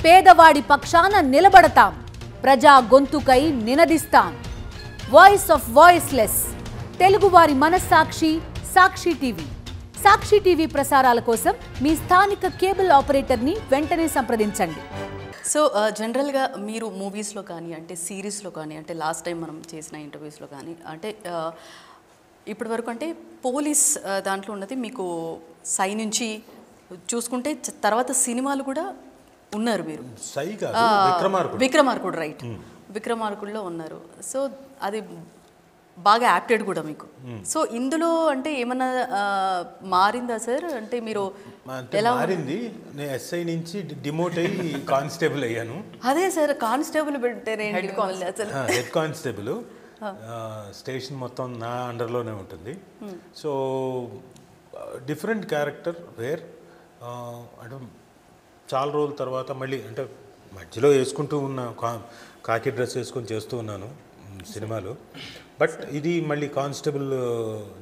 పేదవాడి పక్షాన నిలబడతాం, ప్రజా గొంతుకై నినదిస్తాం. వాయిస్ ఆఫ్ వాయిస్లెస్, తెలుగువారి మనస్సాక్షి సాక్షి టీవీ. సాక్షి టీవీ ప్రసారాల కోసం మీ స్థానిక కేబుల్ ఆపరేటర్ని వెంటనే సంప్రదించండి. సో జనరల్గా మీరు మూవీస్లో కానీ అంటే సిరీస్లో కానీ అంటే లాస్ట్ టైం మనం చేసిన ఇంటర్వ్యూస్లో కానీ అంటే ఇప్పటి వరకు అంటే పోలీస్ దాంట్లో ఉన్నది మీకు సై నుంచి చూసుకుంటే తర్వాత సినిమాలు కూడా ఉన్నారు మీరు. విక్రమార్కుడు రైట్, విక్రమార్కుడులో ఉన్నారు. సో అది బాగా యాప్టెడ్ కూడా మీకు. సో ఇందులో అంటే ఏమన్నా మారిందా సార్? అంటే మీరు ఎలా మారింది? నేను ఎస్ఐ నుంచి డిమోట్ అయ్యి కానిస్టేబుల్ అయ్యాను. అదే సార్, కానిస్టేబుల్ పెట్టారు, హెడ్ కానిస్టేబుల్. స్టేషన్ మొత్తం నా అండర్లోనే ఉంటుంది. సో డిఫరెంట్ క్యారెక్టర్ వేర్ అంటే చాలా రోజుల తర్వాత మళ్ళీ అంటే మధ్యలో వేసుకుంటూ ఉన్న కాకి డ్రెస్ వేసుకొని చేస్తూ ఉన్నాను సినిమాలు. బట్ ఇది మళ్ళీ కానిస్టేబుల్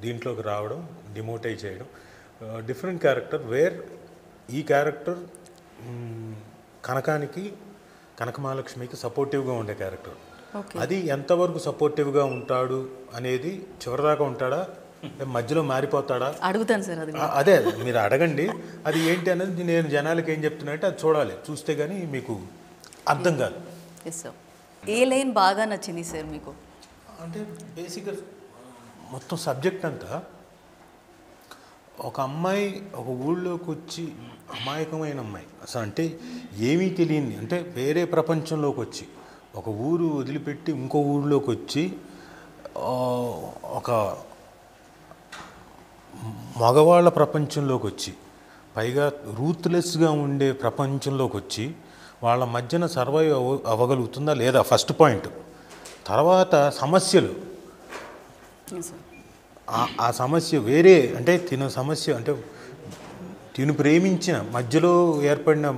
దీంట్లోకి రావడం, డిమోట్ అయి చేయడం, డిఫరెంట్ క్యారెక్టర్ వేర్ ఈ క్యారెక్టర్ కనకమహాలక్ష్మికి సపోర్టివ్గా ఉండే క్యారెక్టర్. అది ఎంతవరకు సపోర్టివ్గా ఉంటాడు అనేది, చివరిదాకా ఉంటాడా, మధ్యలో మారిపోతాడా అడుగుతాను సార్. అదే మీరు అడగండి. అది ఏంటి అనేది నేను జనాలకి ఏం చెప్తున్నా అంటే అది చూడాలి, చూస్తే కానీ మీకు అర్థం కాదు. Yes sir. ఏ లైన్ బాగా నచ్చింది సార్ మీకు? అంటే బేసిక్గా మొత్తం సబ్జెక్ట్ అంతా ఒక అమ్మాయి ఒక ఊళ్ళోకి వచ్చి, అమాయకమైన అమ్మాయి అసలు అంటే ఏమీ తెలియని, అంటే వేరే ప్రపంచంలోకి వచ్చి ఒక ఊరు వదిలిపెట్టి ఇంకో ఊళ్ళోకి వచ్చి ఒక మగవాళ్ళ ప్రపంచంలోకి వచ్చి, పైగా రూత్లెస్గా ఉండే ప్రపంచంలోకి వచ్చి వాళ్ళ మధ్యన సర్వైవ్ అవ్వగలుగుతుందా లేదా ఫస్ట్ పాయింట్. తర్వాత సమస్యలు, ఆ సమస్య వేరే అంటే సమస్య అంటే తిను ప్రేమించిన మధ్యలో ఏర్పడిన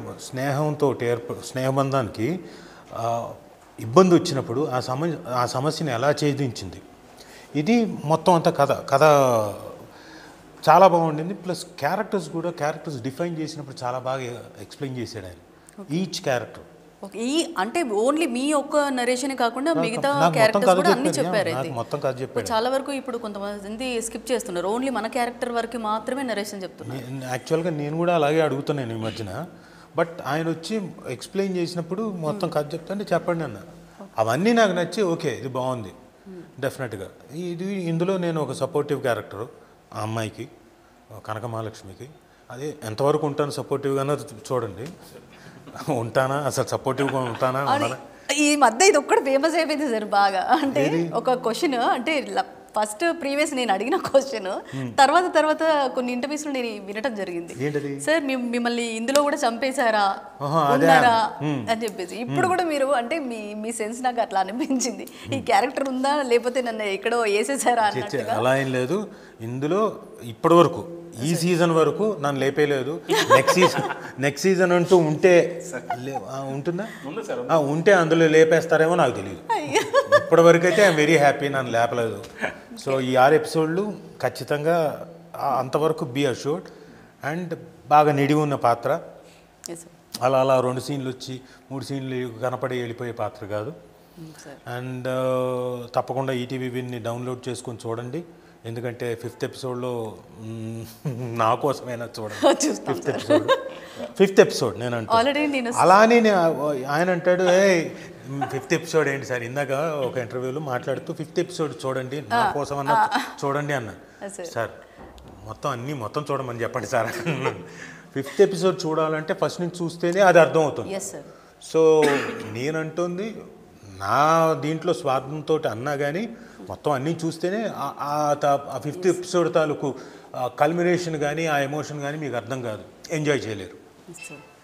స్నేహబంధానికి ఇబ్బంది వచ్చినప్పుడు ఆ సమస్యని ఎలా ఛేదించింది. ఇది మొత్తం అంతా కథ చాలా బాగుండింది. ప్లస్ క్యారెక్టర్స్ డిఫైన్ చేసినప్పుడు చాలా బాగా ఎక్స్ప్లెయిన్ చేశాడు ఆయన, ఈచ్ క్యారెక్టర్. అంటే ఓన్లీ మీ ఒక్క నరేషన్ కాకుండా మిగతా క్యారెక్టర్స్ కూడా అన్ని చెప్పారు. మొత్తం కథ చెప్పారు. చాలా వరకు ఇప్పుడు కొంతమంది స్కిప్ చేస్తున్నారు, ఓన్లీ మన క్యారెక్టర్ వరకు మాత్రమే నరేషన్ చెప్తున్నారు. యాక్చువల్గా నేను కూడా అలాగే అడుగుతున్నాను ఈ మధ్యన. బట్ ఆయన వచ్చి ఎక్స్ప్లెయిన్ చేసినప్పుడు మొత్తం కథ చెప్తాంటే చెప్పండి అన్న. అవన్నీ నాకు నచ్చి ఓకే ఇది బాగుంది డెఫినెట్గా. ఇందులో నేను ఒక సపోర్టివ్ క్యారెక్టరు ఆ అమ్మాయికి, కనకమహాలక్ష్మికి. అదే ఎంతవరకు ఉంటాను సపోర్టివ్గానే చూడండి. ఉంటానా అసలు సపోర్టివ్గా ఉంటానా? ఈ మధ్య ఇది ఒక్కటి ఫేమస్ అయిపోయింది సార్ బాగా. అంటే ఒక క్వశ్చన్, అంటే ఫస్ట్ ప్రీవియస్ నేను అడిగిన క్వశ్చన్ తర్వాత కొన్ని ఇంటర్వ్యూస్లో నేను వినటం జరిగింది. సార్ మిమ్మల్ని ఇందులో కూడా చంపేశారా ఉన్నారా అని చెప్పేసి. ఇప్పుడు కూడా మీరు అంటే మీ సెన్స్ నాకు అట్లా అనిపించింది, ఈ క్యారెక్టర్ ఉందా లేకపోతే నన్ను ఎక్కడో వేసేసారా అన్నట్టుగా. అలా ఏం లేదు. ఇందులో ఇప్పటి వరకు ఈ సీజన్ వరకు నన్ను లేపేయలేదు. నెక్స్ట్ సీజన్ అంటూ ఉంటుందా? ఉంటే అందులో లేపేస్తారేమో నాకు తెలియదు. ఇప్పటివరకు అయితే ఐఎమ్ వెరీ హ్యాపీ నన్ను లేపలేదు. సో ఈ 6 ఎపిసోడ్లు ఖచ్చితంగా అంతవరకు బీ అష్యూర్డ్. అండ్ బాగా నిడివి ఉన్న పాత్ర. అలా 2 సీన్లు వచ్చి 3 సీన్లు కనపడి వెళ్ళిపోయే పాత్ర కాదు. అండ్ తప్పకుండా ఈటీవీ విన్ని డౌన్లోడ్ చేసుకొని చూడండి. ఎందుకంటే 5th ఎపిసోడ్లో నా కోసమైనా చూడండి. 5th ఎపిసోడ్ నేను అంటే అలానే ఆయన అంటాడు, 5th ఎపిసోడ్ ఏంటి సార్? ఇందాక ఒక ఇంటర్వ్యూలో మాట్లాడుతూ 5th ఎపిసోడ్ చూడండి నా కోసం అన్న చూడండి అన్నాను. సార్ మొత్తం చూడమని చెప్పండి సార్. 5th ఎపిసోడ్ చూడాలంటే ఫస్ట్ నుంచి చూస్తేనే అది అర్థం అవుతుంది. సో నేనంటుంది నా దీంట్లో స్వార్థంతో అన్నా కానీ మొత్తం అన్నీ చూస్తేనే ఆ 5th ఎపిసోడ్ తాలూకు కల్మినేషన్ కానీ ఆ ఎమోషన్ కానీ మీకు అర్థం కాదు, ఎంజాయ్ చేయలేరు.